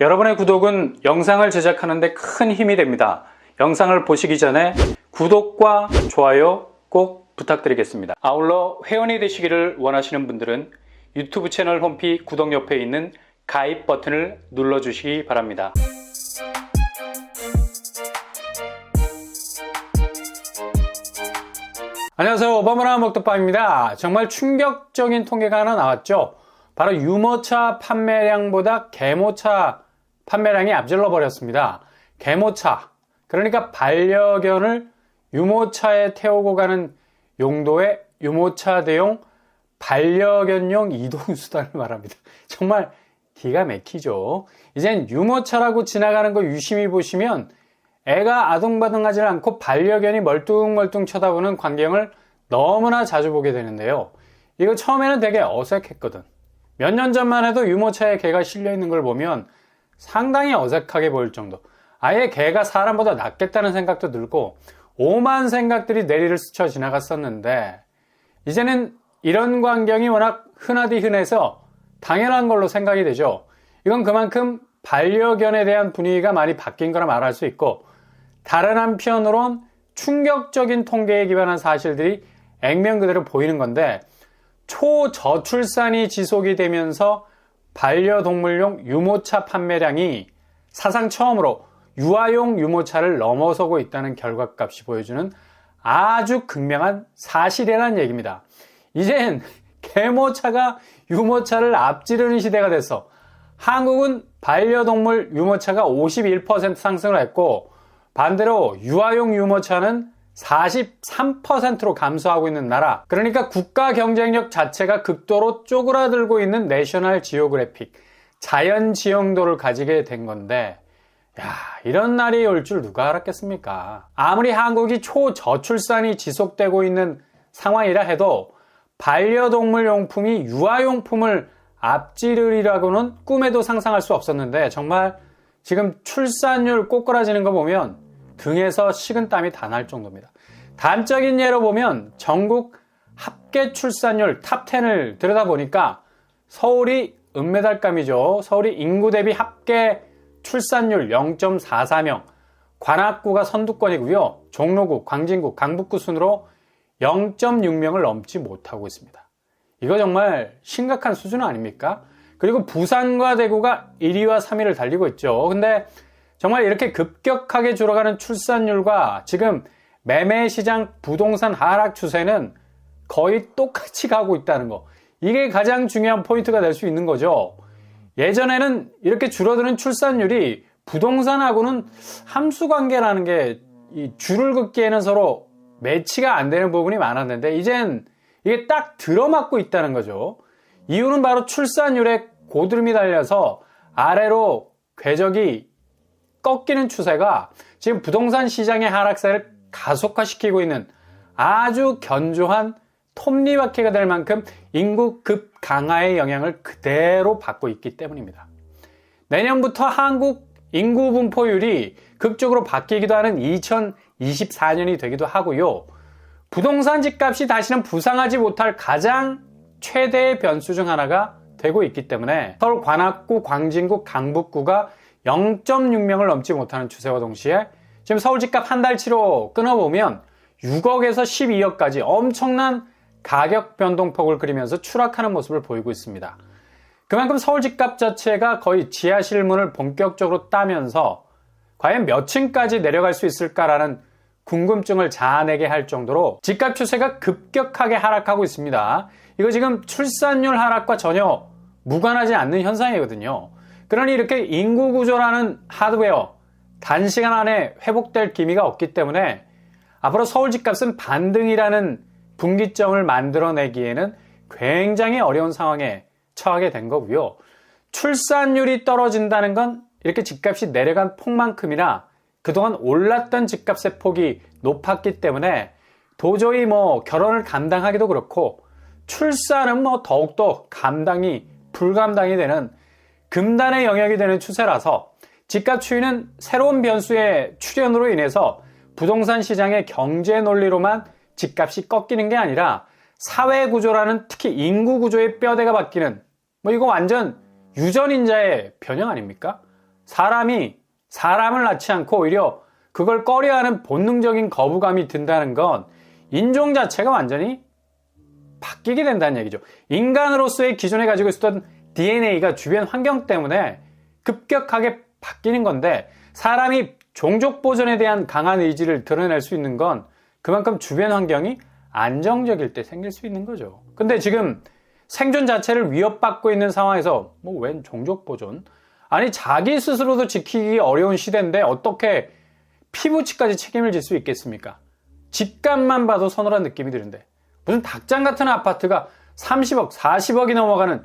여러분의 구독은 영상을 제작하는 데 큰 힘이 됩니다. 영상을 보시기 전에 구독과 좋아요 꼭 부탁드리겠습니다. 아울러 회원이 되시기를 원하시는 분들은 유튜브 채널 홈피 구독 옆에 있는 가입 버튼을 눌러주시기 바랍니다. 안녕하세요. 오바마나 먹덕밥입니다. 정말 충격적인 통계가 하나 나왔죠. 바로 유모차 판매량보다 계모차 판매량이 앞질러 버렸습니다. 계모차, 그러니까 반려견을 유모차에 태우고 가는 용도의 유모차 대용 반려견용 이동수단을 말합니다. 정말 기가 막히죠. 이젠 유모차라고 지나가는 거 유심히 보시면 애가 아둥바둥하지 않고 반려견이 멀뚱멀뚱 쳐다보는 광경을 너무나 자주 보게 되는데요. 이거 처음에는 되게 어색했거든. 몇 년 전만 해도 유모차에 개가 실려있는 걸 보면 상당히 어색하게 보일 정도. 아예 개가 사람보다 낫겠다는 생각도 들고 오만 생각들이 내리를 스쳐 지나갔었는데, 이제는 이런 광경이 워낙 흔하디 흔해서 당연한 걸로 생각이 되죠. 이건 그만큼 반려견에 대한 분위기가 많이 바뀐 거라 말할 수 있고, 다른 한편으론 충격적인 통계에 기반한 사실들이 액면 그대로 보이는 건데, 초저출산이 지속이 되면서 반려동물용 유모차 판매량이 사상 처음으로 유아용 유모차를 넘어서고 있다는 결과값이 보여주는 아주 극명한 사실이라는 얘기입니다. 이젠 계모차가 유모차를 앞지르는 시대가 됐어. 한국은 반려동물 유모차가 51% 상승을 했고, 반대로 유아용 유모차는 43%로 감소하고 있는 나라. 그러니까 국가 경쟁력 자체가 극도로 쪼그라들고 있는 내셔널 지오그래픽, 자연 지형도를 가지게 된 건데, 이런 날이 올 줄 누가 알았겠습니까? 아무리 한국이 초저출산이 지속되고 있는 상황이라 해도 반려동물 용품이 유아용품을 앞지르리라고는 꿈에도 상상할 수 없었는데, 정말 지금 출산율 꼬꾸라지는 거 보면 등에서 식은땀이 다 날 정도입니다. 단적인 예로 보면 전국 합계 출산율 탑10을 들여다보니까 서울이 은메달감이죠. 서울이 인구 대비 합계 출산율 0.44명, 관악구가 선두권이고요. 종로구, 광진구, 강북구 순으로 0.6명을 넘지 못하고 있습니다. 이거 정말 심각한 수준 아닙니까? 그리고 부산과 대구가 1위와 3위를 달리고 있죠. 근데 정말 이렇게 급격하게 줄어가는 출산율과 지금 매매시장 부동산 하락 추세는 거의 똑같이 가고 있다는 거, 이게 가장 중요한 포인트가 될 수 있는 거죠. 예전에는 이렇게 줄어드는 출산율이 부동산하고는 함수관계라는 게 이 줄을 긋기에는 서로 매치가 안 되는 부분이 많았는데, 이젠 이게 딱 들어맞고 있다는 거죠. 이유는 바로 출산율에 고드름이 달려서 아래로 궤적이 꺾이는 추세가 지금 부동산 시장의 하락세를 가속화시키고 있는 아주 견조한 톱니바퀴가 될 만큼 인구 급 강화의 영향을 그대로 받고 있기 때문입니다. 내년부터 한국 인구 분포율이 극적으로 바뀌기도 하는 2024년이 되기도 하고요. 부동산 집값이 다시는 부상하지 못할 가장 최대의 변수 중 하나가 되고 있기 때문에 서울 관악구, 광진구, 강북구가 0.6명을 넘지 못하는 추세와 동시에 지금 서울 집값 한 달치로 끊어보면 6억에서 12억까지 엄청난 가격 변동폭을 그리면서 추락하는 모습을 보이고 있습니다. 그만큼 서울 집값 자체가 거의 지하 실문을 본격적으로 따면서 과연 몇 층까지 내려갈 수 있을까라는 궁금증을 자아내게 할 정도로 집값 추세가 급격하게 하락하고 있습니다. 이거 지금 출산율 하락과 전혀 무관하지 않는 현상이거든요. 그러니 이렇게 인구 구조라는 하드웨어 단시간 안에 회복될 기미가 없기 때문에 앞으로 서울 집값은 반등이라는 분기점을 만들어내기에는 굉장히 어려운 상황에 처하게 된 거고요. 출산율이 떨어진다는 건 이렇게 집값이 내려간 폭만큼이나 그동안 올랐던 집값의 폭이 높았기 때문에 도저히 결혼을 감당하기도 그렇고, 출산은 더욱더 감당이 불감당이 되는 금단의 영역이 되는 추세라서 집값 추이는 새로운 변수의 출현으로 인해서 부동산 시장의 경제 논리로만 집값이 꺾이는 게 아니라 사회 구조라는, 특히 인구 구조의 뼈대가 바뀌는, 이거 완전 유전인자의 변형 아닙니까? 사람이 사람을 낳지 않고 오히려 그걸 꺼려하는 본능적인 거부감이 든다는 건 인종 자체가 완전히 바뀌게 된다는 얘기죠. 인간으로서의 기존에 가지고 있었던 DNA가 주변 환경 때문에 급격하게 바뀌는 건데, 사람이 종족 보존에 대한 강한 의지를 드러낼 수 있는 건 그만큼 주변 환경이 안정적일 때 생길 수 있는 거죠. 근데 지금 생존 자체를 위협받고 있는 상황에서 뭐 웬 종족 보존? 아니, 자기 스스로도 지키기 어려운 시대인데 어떻게 피부치까지 책임을 질 수 있겠습니까? 집값만 봐도 서늘한 느낌이 드는데, 무슨 닭장 같은 아파트가 30억, 40억이 넘어가는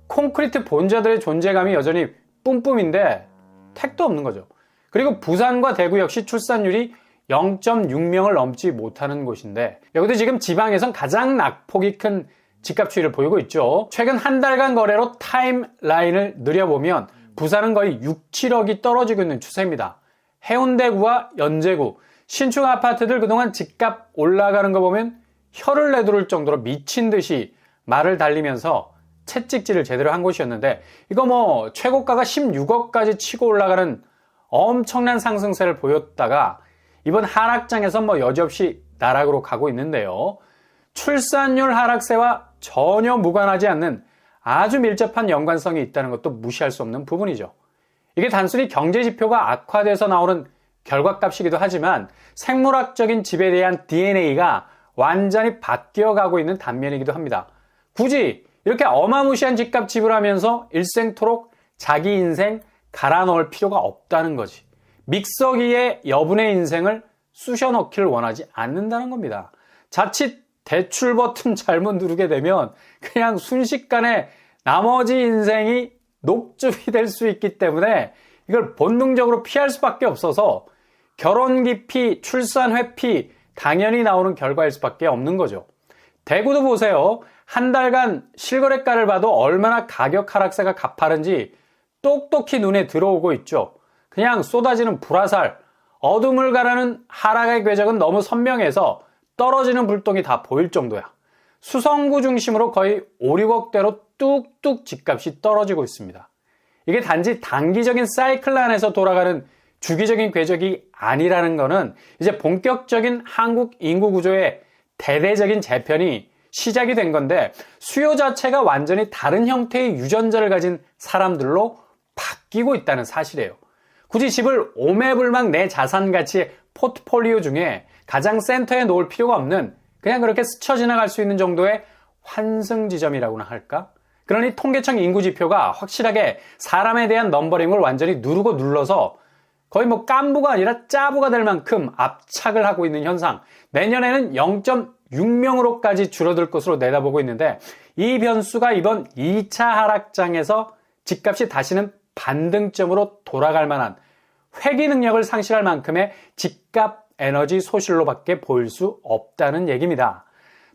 콘크리트 본자들의 존재감이 여전히 뿜뿜인데 택도 없는 거죠. 그리고 부산과 대구 역시 출산율이 0.6명을 넘지 못하는 곳인데, 여기도 지금 지방에선 가장 낙폭이 큰 집값 추이를 보이고 있죠. 최근 한 달간 거래로 타임라인을 늘려보면 부산은 거의 6, 7억이 떨어지고 있는 추세입니다. 해운대구와 연제구, 신축 아파트들 그동안 집값 올라가는 거 보면 혀를 내두를 정도로 미친 듯이 말을 달리면서 채찍질을 제대로 한 곳이었는데, 이거 뭐 최고가가 16억까지 치고 올라가는 엄청난 상승세를 보였다가 이번 하락장에서 뭐 여지없이 나락으로 가고 있는데요. 출산율 하락세와 전혀 무관하지 않는 아주 밀접한 연관성이 있다는 것도 무시할 수 없는 부분이죠. 이게 단순히 경제지표가 악화돼서 나오는 결과값이기도 하지만 생물학적인 집에 대한 DNA가 완전히 바뀌어가고 있는 단면이기도 합니다. 굳이 이렇게 어마무시한 집값 지불하면서 일생토록 자기 인생 갈아 넣을 필요가 없다는 거지. 믹서기에 여분의 인생을 쑤셔 넣기를 원하지 않는다는 겁니다. 자칫 대출 버튼 잘못 누르게 되면 그냥 순식간에 나머지 인생이 녹즙이 될 수 있기 때문에 이걸 본능적으로 피할 수밖에 없어서 결혼 기피, 출산 회피 당연히 나오는 결과일 수밖에 없는 거죠. 대구도 보세요. 한 달간 실거래가를 봐도 얼마나 가격 하락세가 가파른지 똑똑히 눈에 들어오고 있죠. 그냥 쏟아지는 불화살, 어둠을 가르는 하락의 궤적은 너무 선명해서 떨어지는 불똥이 다 보일 정도야. 수성구 중심으로 거의 5, 6억대로 뚝뚝 집값이 떨어지고 있습니다. 이게 단지 단기적인 사이클 안에서 돌아가는 주기적인 궤적이 아니라는 거는 이제 본격적인 한국 인구 구조의 대대적인 재편이 시작이 된 건데, 수요 자체가 완전히 다른 형태의 유전자를 가진 사람들로 바뀌고 있다는 사실이에요. 굳이 집을 오매불망 내 자산 가치의 포트폴리오 중에 가장 센터에 놓을 필요가 없는, 그냥 그렇게 스쳐 지나갈 수 있는 정도의 환승 지점이라고나 할까? 그러니 통계청 인구지표가 확실하게 사람에 대한 넘버링을 완전히 누르고 눌러서 거의 뭐 깐부가 아니라 짜부가 될 만큼 압착을 하고 있는 현상. 내년에는 0.6명으로까지 줄어들 것으로 내다보고 있는데, 이 변수가 이번 2차 하락장에서 집값이 다시는 반등점으로 돌아갈 만한 회귀 능력을 상실할 만큼의 집값 에너지 소실로밖에 보일 수 없다는 얘기입니다.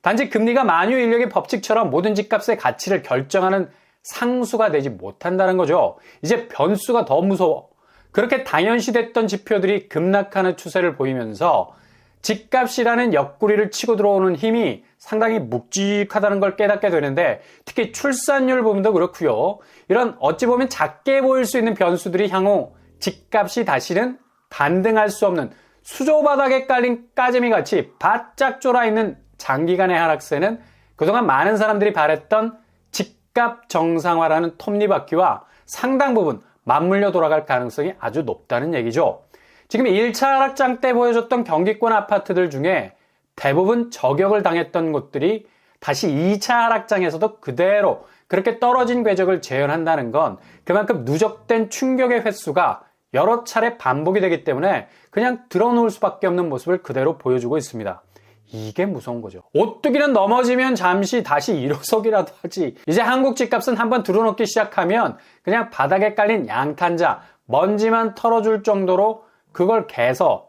단지 금리가 만유인력의 법칙처럼 모든 집값의 가치를 결정하는 상수가 되지 못한다는 거죠. 이제 변수가 더 무서워. 그렇게 당연시됐던 지표들이 급락하는 추세를 보이면서 집값이라는 옆구리를 치고 들어오는 힘이 상당히 묵직하다는 걸 깨닫게 되는데, 특히 출산율 부분도 그렇고요. 이런 어찌 보면 작게 보일 수 있는 변수들이 향후 집값이 다시는 반등할 수 없는 수조바닥에 깔린 까재미같이 바짝 졸아있는 장기간의 하락세는 그동안 많은 사람들이 바랬던 집값 정상화라는 톱니바퀴와 상당 부분 맞물려 돌아갈 가능성이 아주 높다는 얘기죠. 지금 1차 하락장 때 보여줬던 경기권 아파트들 중에 대부분 저격을 당했던 곳들이 다시 2차 하락장에서도 그대로 그렇게 떨어진 궤적을 재현한다는 건 그만큼 누적된 충격의 횟수가 여러 차례 반복이 되기 때문에 그냥 드러놓을 수밖에 없는 모습을 그대로 보여주고 있습니다. 이게 무서운 거죠. 오뚜기는 넘어지면 잠시 다시 일어서기라도 하지. 이제 한국 집값은 한번 들어놓기 시작하면 그냥 바닥에 깔린 양탄자, 먼지만 털어줄 정도로 그걸 개서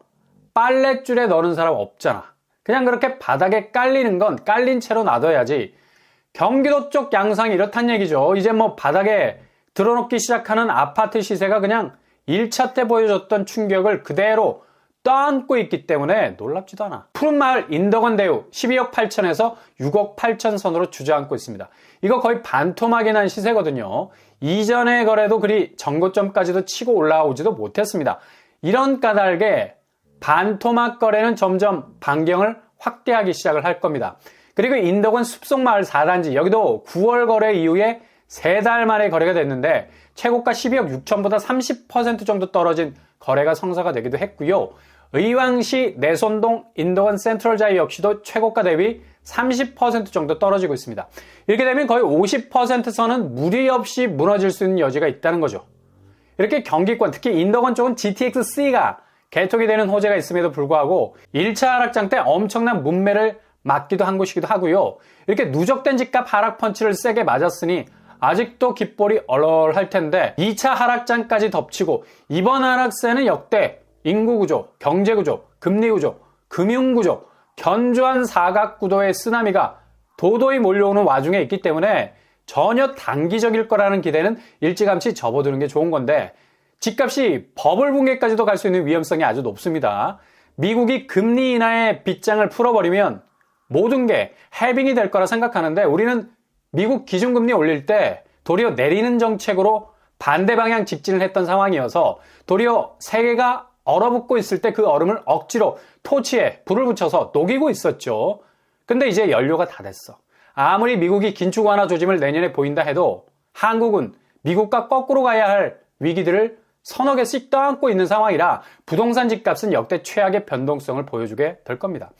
빨랫줄에 넣는 사람 없잖아. 그냥 그렇게 바닥에 깔리는 건 깔린 채로 놔둬야지. 경기도 쪽 양상이 이렇단 얘기죠. 이제 뭐 바닥에 들어놓기 시작하는 아파트 시세가 그냥 1차 때 보여줬던 충격을 그대로 떠안고 있기 때문에 놀랍지도 않아. 푸른마을 인덕원 대우 12억 8천에서 6억 8천 선으로 주저앉고 있습니다. 이거 거의 반토막이 난 시세거든요. 이전의 거래도 그리 전고점까지도 치고 올라오지도 못했습니다. 이런 까닭에 반토막 거래는 점점 반경을 확대하기 시작을 할 겁니다. 그리고 인덕원 숲속마을 4단지 여기도 9월 거래 이후에 3달 만에 거래가 됐는데 최고가 12억 6천보다 30% 정도 떨어진 거래가 성사가 되기도 했고요. 의왕시 내손동 인덕원 센트럴자이 역시도 최고가 대비 30% 정도 떨어지고 있습니다. 이렇게 되면 거의 50% 선은 무리 없이 무너질 수 있는 여지가 있다는 거죠. 이렇게 경기권, 특히 인덕원 쪽은 GTX-C가 개통이 되는 호재가 있음에도 불구하고 1차 하락장 때 엄청난 문매를 맞기도 한 곳이기도 하고요. 이렇게 누적된 집값 하락 펀치를 세게 맞았으니 아직도 귓볼이 얼얼할 텐데 2차 하락장까지 덮치고 이번 하락세는 역대 인구구조, 경제구조, 금리구조, 금융구조, 견조한 사각구도의 쓰나미가 도도히 몰려오는 와중에 있기 때문에 전혀 단기적일 거라는 기대는 일찌감치 접어두는 게 좋은 건데 집값이 버블 붕괴까지도 갈 수 있는 위험성이 아주 높습니다. 미국이 금리 인하의 빗장을 풀어버리면 모든 게 해빙이 될 거라 생각하는데 우리는 미국 기준금리 올릴 때 도리어 내리는 정책으로 반대 방향 직진을 했던 상황이어서 도리어 세계가 얼어붙고 있을 때 그 얼음을 억지로 토치에 불을 붙여서 녹이고 있었죠. 근데 이제 연료가 다 됐어. 아무리 미국이 긴축 완화 조짐을 내년에 보인다 해도 한국은 미국과 거꾸로 가야 할 위기들을 서너 개씩 떠안고 있는 상황이라 부동산 집값은 역대 최악의 변동성을 보여주게 될 겁니다.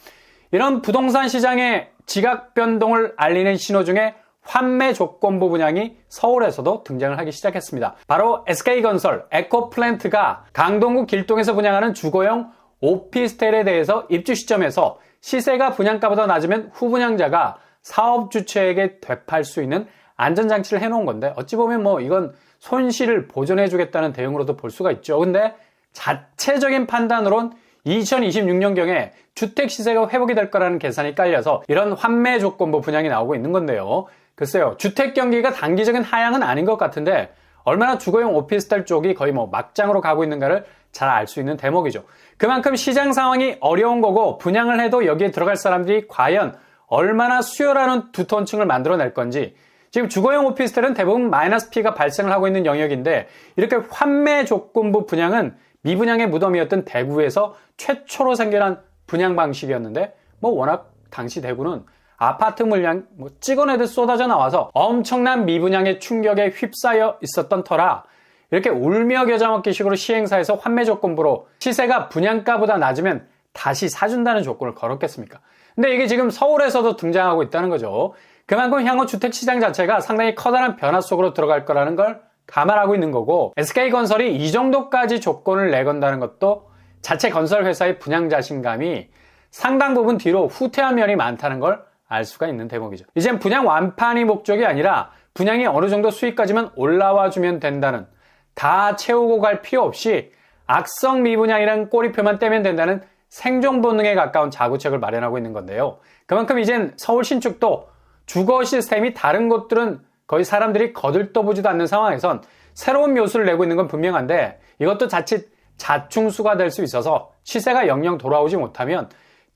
이런 부동산 시장의 지각 변동을 알리는 신호 중에 환매 조건부 분양이 서울에서도 등장을 하기 시작했습니다. 바로 SK건설 에코플랜트가 강동구 길동에서 분양하는 주거용 오피스텔에 대해서 입주 시점에서 시세가 분양가보다 낮으면 후분양자가 사업 주체에게 되팔 수 있는 안전장치를 해놓은 건데 어찌 보면 이건 손실을 보전해주겠다는 대응으로도 볼 수가 있죠. 근데 자체적인 판단으론 2026년경에 주택 시세가 회복이 될 거라는 계산이 깔려서 이런 환매 조건부 분양이 나오고 있는 건데요. 글쎄요, 주택 경기가 단기적인 하향은 아닌 것 같은데 얼마나 주거용 오피스텔 쪽이 거의 막장으로 가고 있는가를 잘 알 수 있는 대목이죠. 그만큼 시장 상황이 어려운 거고 분양을 해도 여기에 들어갈 사람들이 과연 얼마나 수요라는 두톤층을 만들어낼 건지. 지금 주거용 오피스텔은 대부분 마이너스 P가 발생을 하고 있는 영역인데 이렇게 환매 조건부 분양은 미분양의 무덤이었던 대구에서 최초로 생겨난 분양 방식이었는데 워낙 당시 대구는 아파트 물량 찍어내듯 쏟아져 나와서 엄청난 미분양의 충격에 휩싸여 있었던 터라 이렇게 울며 겨자 먹기 식으로 시행사에서 환매 조건부로 시세가 분양가보다 낮으면 다시 사준다는 조건을 걸었겠습니까? 근데 이게 지금 서울에서도 등장하고 있다는 거죠. 그만큼 향후 주택시장 자체가 상당히 커다란 변화 속으로 들어갈 거라는 걸 감안하고 있는 거고 SK건설이 이 정도까지 조건을 내건다는 것도 자체 건설회사의 분양 자신감이 상당 부분 뒤로 후퇴한 면이 많다는 걸 알 수가 있는 대목이죠. 이젠 분양 완판이 목적이 아니라 분양이 어느 정도 수익까지만 올라와 주면 된다는 다 채우고 갈 필요 없이 악성 미분양이라는 꼬리표만 떼면 된다는 생존 본능에 가까운 자구책을 마련하고 있는 건데요. 그만큼 이젠 서울 신축도 주거 시스템이 다른 곳들은 거의 사람들이 거들떠보지도 않는 상황에선 새로운 묘수를 내고 있는 건 분명한데 이것도 자칫 자충수가 될 수 있어서 시세가 영영 돌아오지 못하면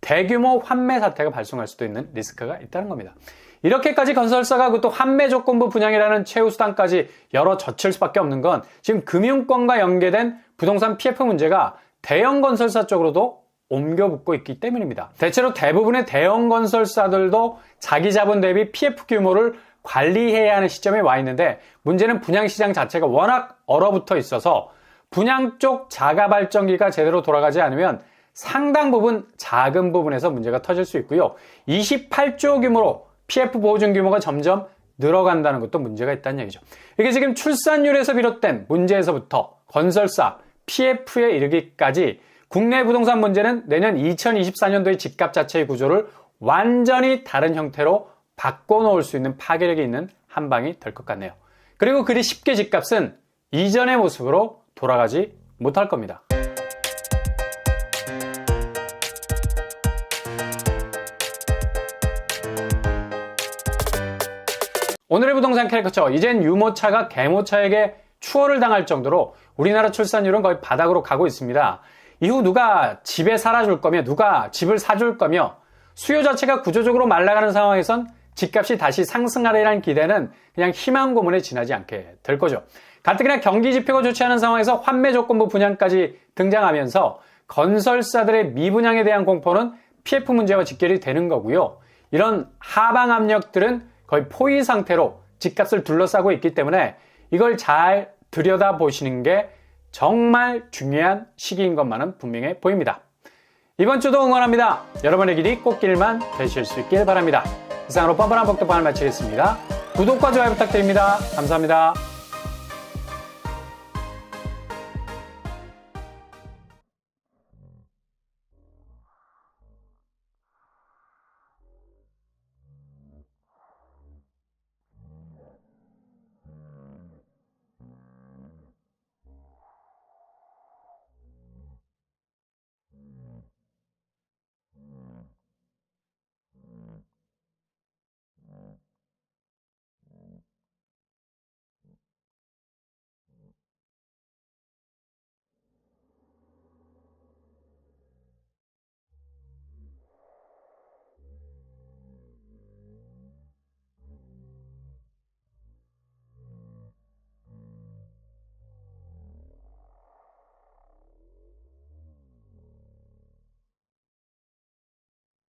대규모 환매 사태가 발생할 수도 있는 리스크가 있다는 겁니다. 이렇게까지 건설사가 그것도 환매 조건부 분양이라는 최후 수단까지 열어 젖힐 수밖에 없는 건 지금 금융권과 연계된 부동산 PF 문제가 대형 건설사 쪽으로도 옮겨 붙고 있기 때문입니다. 대체로 대부분의 대형 건설사들도 자기 자본 대비 PF 규모를 관리해야 하는 시점에 와 있는데 문제는 분양시장 자체가 워낙 얼어붙어 있어서 분양 쪽 자가 발전기가 제대로 돌아가지 않으면 상당 부분 작은 부분에서 문제가 터질 수 있고요. 28조 규모로 PF 보증 규모가 점점 늘어간다는 것도 문제가 있다는 얘기죠. 이게 지금 출산율에서 비롯된 문제에서부터 건설사, PF에 이르기까지 국내 부동산 문제는 내년 2024년도의 집값 자체의 구조를 완전히 다른 형태로 바꿔놓을 수 있는 파괴력이 있는 한 방이 될 것 같네요. 그리고 그리 쉽게 집값은 이전의 모습으로 돌아가지 못할 겁니다. 오늘의 부동산 캐릭터, 이젠 유모차가 개모차에게 추월을 당할 정도로 우리나라 출산율은 거의 바닥으로 가고 있습니다. 이후 누가 집에 살아줄 거며 누가 집을 사줄 거며 수요 자체가 구조적으로 말라가는 상황에선 집값이 다시 상승하리라는 기대는 그냥 희망 고문에 지나지 않게 될 거죠. 가뜩이나 경기 지표가 좋지 않은 상황에서 환매 조건부 분양까지 등장하면서 건설사들의 미분양에 대한 공포는 PF 문제와 직결이 되는 거고요. 이런 하방 압력들은 거의 포위 상태로 집값을 둘러싸고 있기 때문에 이걸 잘 들여다보시는 게 정말 중요한 시기인 것만은 분명해 보입니다. 이번 주도 응원합니다. 여러분의 길이 꽃길만 되실 수 있길 바랍니다. 이상으로 뻔뻔한 복덕방을 마치겠습니다. 구독과 좋아요 부탁드립니다. 감사합니다.